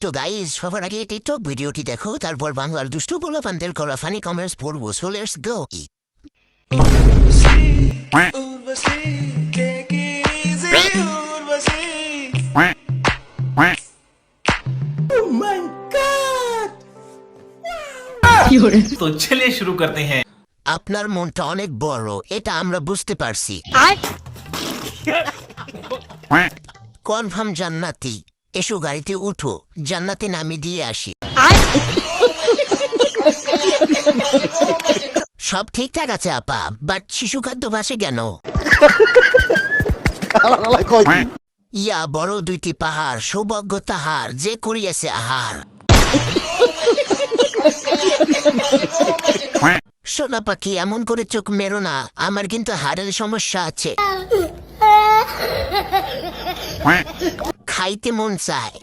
তো গাইস, সবার আগে টিকটক ভিডিওটি দেখো, তারপর বাংলার দুষ্টু পোলাপানদের করা ফানি কমেন্টস পড়বো। So let's go. तो चलिए शुरू करते हैं। আপনার মনটা অনেক বড়, এটা আমরা বুঝতে পারছি। কনফার্ম জান্নাতি। এসো গাড়িতে উঠো, জান্নাতে নামিয়ে দিয়ে আসি। সব ঠিকঠাক আছে আপা, বাট শিশু খাদ্য ভাসে কেন? ইয়া বড় দুইটি পাহাড়, সৌভাগ্য তাহার যে করিয়াছে আহার। সোনা পাখি, এমন করে চোখ মেরো না, আমার কিন্তু হাড়ের সমস্যা আছে। খাইতে মন চায়।